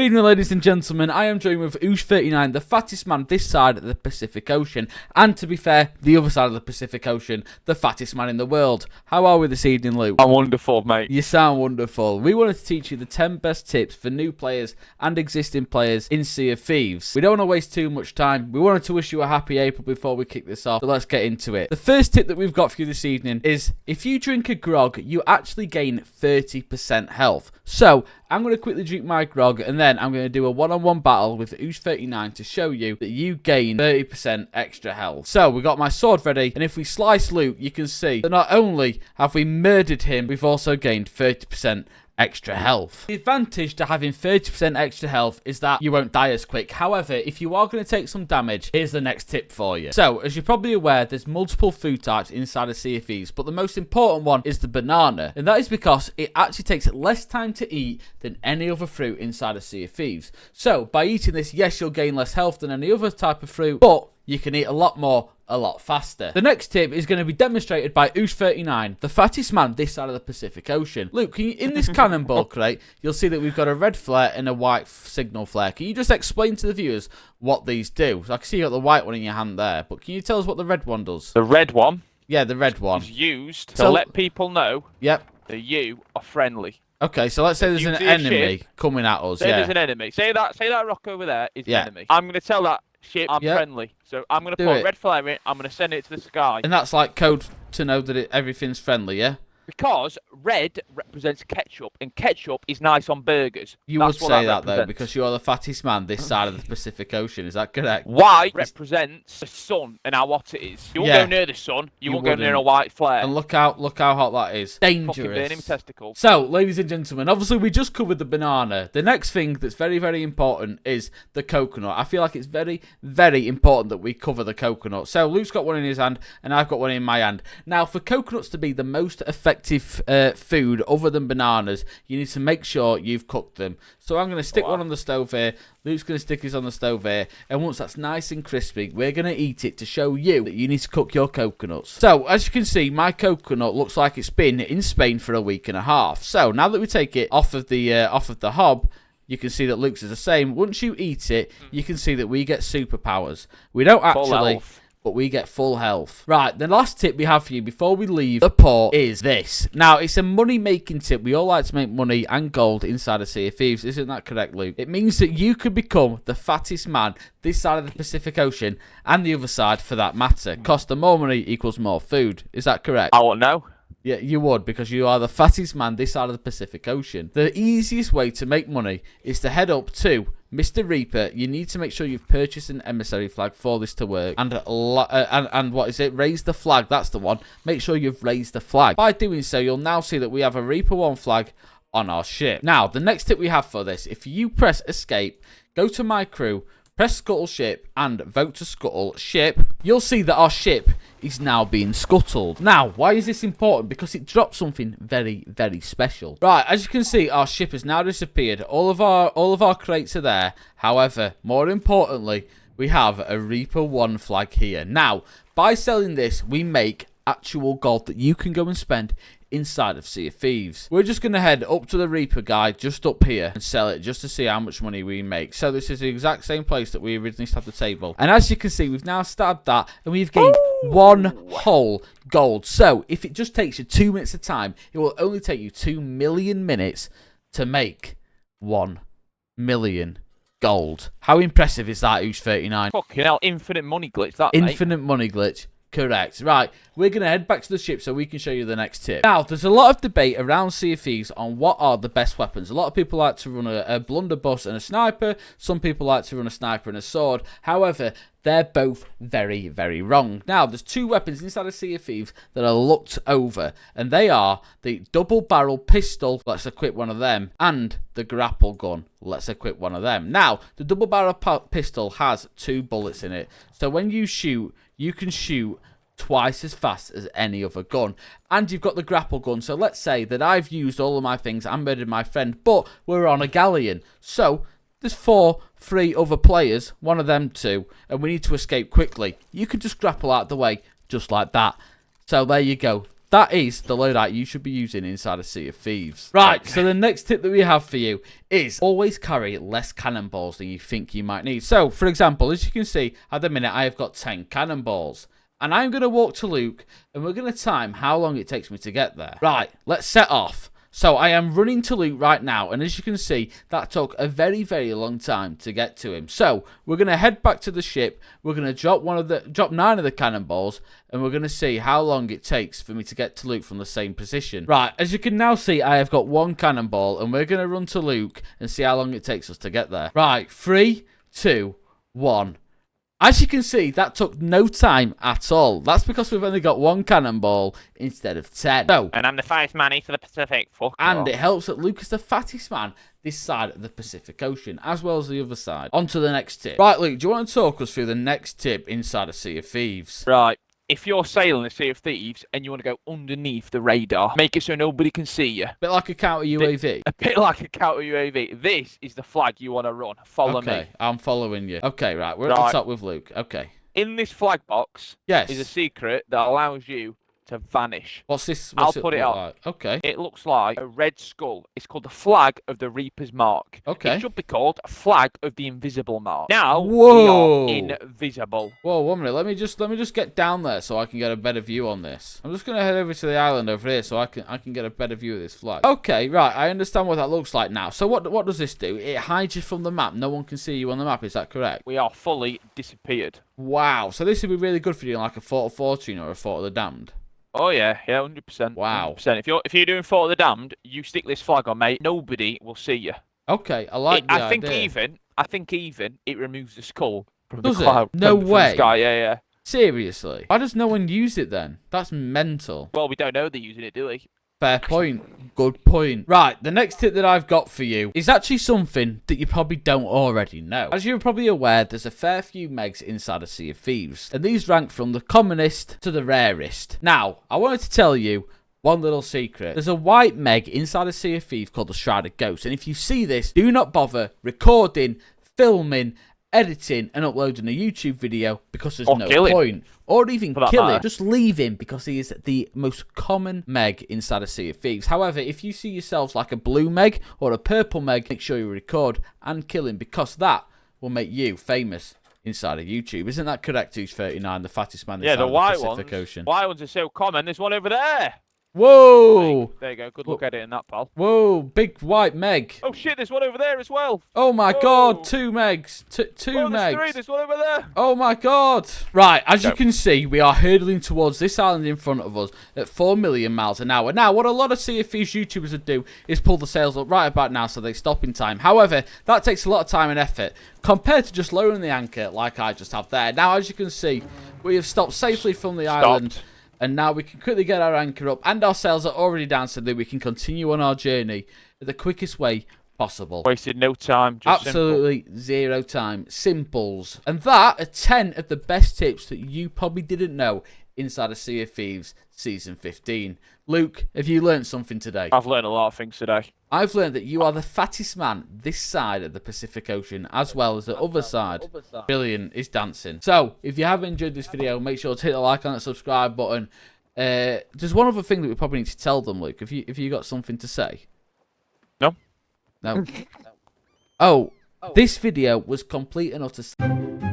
Good evening, ladies and gentlemen. I am joined with Oosh39, the fattest man this side of the Pacific Ocean, and to be fair, the other side of the Pacific Ocean, the fattest man in the world. How are we this evening, Luke? I'm wonderful, mate. You sound wonderful. We wanted to teach you the 10 best tips for new players and existing players in Sea of Thieves. We don't want to waste too much time. We wanted to wish you a happy April before we kick this off, so let's get into it. The first tip that we've got for you this evening is if you drink a grog, you actually gain 30% health. So I'm going to quickly drink my grog, and then I'm going to do a one-on-one battle with Oosh39 to show you that you gain 30% extra health. So we got my sword ready, and if we slice Luke, you can see that not only have we murdered him, we've also gained 30% extra health. The advantage to having 30% extra health is that you won't die as quick. However, if you are going to take some damage, here's the next tip for you. So, as you're probably aware, there's multiple food types inside of Sea of Thieves, but the most important one is the banana, and that is because it actually takes less time to eat than any other fruit inside of Sea of Thieves. So, by eating this, yes, you'll gain less health than any other type of fruit, but you can eat a lot more a lot faster. The next tip is going to be demonstrated by Oosh39, the fattest man this side of the Pacific Ocean. Luke, can you, in this cannonball crate, you'll see that we've got a red flare and a white signal flare. Can you just explain to the viewers what these do? So I can see you got the white one in your hand there, but can you tell us what the red one does? The red one? Yeah, the red one. Is used to let people know that you are friendly. Okay, so let's say there's an enemy coming at us. Say there's an enemy. Say that rock over there is an enemy. I'm going to tell that ship I'm friendly. So I'm going to put a red flare in, I'm going to send it to the sky. And that's like code to know that everything's friendly, yeah? Because red represents ketchup, and ketchup is nice on burgers. You would say that, though, because you are the fattest man this side of the Pacific Ocean. Is that correct? White represents the sun and how hot it is. You won't go near the sun. You won't go near a white flare. And look how hot that is. Dangerous. Fucking burning testicles. So, ladies and gentlemen, obviously we just covered the banana. The next thing that's very, very important is the coconut. I feel like it's very, very important that we cover the coconut. So, Luke's got one in his hand, and I've got one in my hand. Now, for coconuts to be the most effective food other than bananas, you need to make sure you've cooked them. So I'm going to stick one on the stove here. Luke's going to stick his on the stove here, and once that's nice and crispy, we're going to eat it to show you that you need to cook your coconuts. So as you can see, my coconut looks like it's been in Spain for a week and a half. So now that we take it off of the hob, you can see that Luke's is the same. Once you eat it, you can see that we get superpowers. We don't actually, but we get full health. Right, the last tip we have for you before we leave the port is this. Now, it's a money-making tip. We all like to make money and gold inside of Sea of Thieves. Isn't that correct, Luke? It means that you could become the fattest man this side of the Pacific Ocean, and the other side for that matter. Cost of more money equals more food. Is that correct? I won't know. Yeah, you would, because you are the fattest man this side of the Pacific Ocean. The easiest way to make money is to head up to Mr. Reaper. You need to make sure you've purchased an emissary flag for this to work. And what is it? Raise the flag. That's the one. Make sure you've raised the flag. By doing so, you'll now see that we have a Reaper 1 flag on our ship. Now, the next tip we have for this, if you press escape, go to my crew, press scuttle ship, and vote to scuttle ship, you'll see that our ship is now being scuttled. Now, why is this important? Because it drops something very, very special. Right, as you can see, our ship has now disappeared. All of our crates are there. However, more importantly, we have a Reaper 1 flag here. Now, by selling this, we make actual gold that you can go and spend inside of Sea of Thieves. We're just going to head up to the Reaper guy just up here and sell it just to see how much money we make. So this is the exact same place that we originally started the table. And as you can see, we've now started that and we've gained 1 whole gold. So if it just takes you 2 minutes of time, it will only take you 2 million minutes to make 1 million gold. How impressive is that, Oosh39? Fucking hell, infinite money glitch, that, Infinite money glitch. Correct. Right, we're going to head back to the ship so we can show you the next tip. Now, there's a lot of debate around Sea of Thieves on what are the best weapons. A lot of people like to run a blunderbuss and a sniper. Some people like to run a sniper and a sword. However, they're both very, very wrong. Now, there's 2 weapons inside of Sea of Thieves that are looked over, and they are the double-barrel pistol, let's equip one of them, and the grapple gun, let's equip one of them. Now, the double-barrel pistol has 2 bullets in it, so when you shoot, you can shoot twice as fast as any other gun. And you've got the grapple gun, so let's say that I've used all of my things and murdered my friend, but we're on a galleon, so there's 3 other players, one of them 2, and we need to escape quickly. You can just grapple out the way, just like that. So there you go. that is the loadout you should be using inside a Sea of Thieves. Right, so the next tip that we have for you is always carry less cannonballs than you think you might need. So, for example, as you can see, at the minute I have got 10 cannonballs. And I'm going to walk to Luke, and we're going to time how long it takes me to get there. Right, let's set off. So I am running to Luke right now, and as you can see, that took a very, very long time to get to him. So we're going to head back to the ship. We're going to drop 9 of the cannonballs, and we're going to see how long it takes for me to get to Luke from the same position. Right, as you can now see, I have got 1 cannonball, and we're going to run to Luke and see how long it takes us to get there. Right, 3, 2, 1. As you can see, that took no time at all. That's because we've only got 1 cannonball instead of 10. So, and I'm the fattest man east of the Pacific. Fuck and it helps that Luke is the fattest man this side of the Pacific Ocean, as well as the other side. On to the next tip. Right, Luke, do you want to talk us through the next tip inside a Sea of Thieves? Right. If you're sailing a Sea of Thieves and you want to go underneath the radar, make it so nobody can see you. A bit like a counter UAV. A bit like a counter UAV. This is the flag you want to run. Follow me. Okay, I'm following you. Okay, right, we're at the top with Luke. Okay. In this flag box is a secret that allows you to vanish. What's this? I'll put it up. Like? Okay. It looks like a red skull. It's called the flag of the Reaper's Mark. Okay. It should be called a flag of the Invisible Mark. Now whoa, we are invisible. Whoa, 1 minute. Let me just get down there so I can get a better view on this. I'm just gonna head over to the island over here so I can get a better view of this flag. Okay, right. I understand what that looks like now. So what does this do? It hides you from the map. No one can see you on the map. Is that correct? We are fully disappeared. Wow. So this would be really good for you, like a Fort of Fortune or a Fort of the Damned. Oh yeah, 100%. Wow. 100%. If you're doing Fort of the Damned, you stick this flag on, mate. Nobody will see you. Okay, I like the idea. I think even it removes the skull from the cloud. No way. From the sky. Yeah. Seriously? Why does no one use it then? That's mental. Well, we don't know they're using it, do we? Fair point. Good point. Right, the next tip that I've got for you is actually something that you probably don't already know. As you're probably aware, there's a fair few megs inside a Sea of Thieves, and these rank from the commonest to the rarest. Now, I wanted to tell you one little secret. There's a white meg inside a Sea of Thieves called the Shrouded Ghost, and if you see this, do not bother recording, filming, editing and uploading a YouTube video because there's no point. Or even kill him. Just leave him because he is the most common meg inside a Sea of Thieves. However, if you see yourselves like a blue meg or a purple meg, make sure you record and kill him because that will make you famous inside of YouTube. Isn't that correct, Who's 39, the fattest man inside of the Pacific Ocean? White ones are so common. There's one over there. Whoa! There you go. Good look at it in that, pal. Whoa, big white meg. Oh shit, there's one over there as well. Oh my god, 2 megs. Two megs. 3, there's one over there. Oh my god. Right, as you can see, we are hurtling towards this island in front of us at 4 million miles an hour. Now, what a lot of Sea of Thieves YouTubers would do is pull the sails up right about now so they stop in time. However, that takes a lot of time and effort compared to just lowering the anchor like I just have there. Now, as you can see, we have stopped safely from the island. And now we can quickly get our anchor up and our sails are already down so that we can continue on our journey the quickest way possible. Wasted no time. Just absolutely simple. 0 time. Simples. And that are 10 of the best tips that you probably didn't know inside a Sea of Thieves Season 15. Luke, have you learned something today? I've learned a lot of things today. I've learned that you are the fattest man this side of the Pacific Ocean, as well as the other side. Brilliant is dancing. So, if you have enjoyed this video, make sure to hit the like and the subscribe button. There's one other thing that we probably need to tell them, Luke. Have you got something to say? No. No. Oh, this video was complete and utter...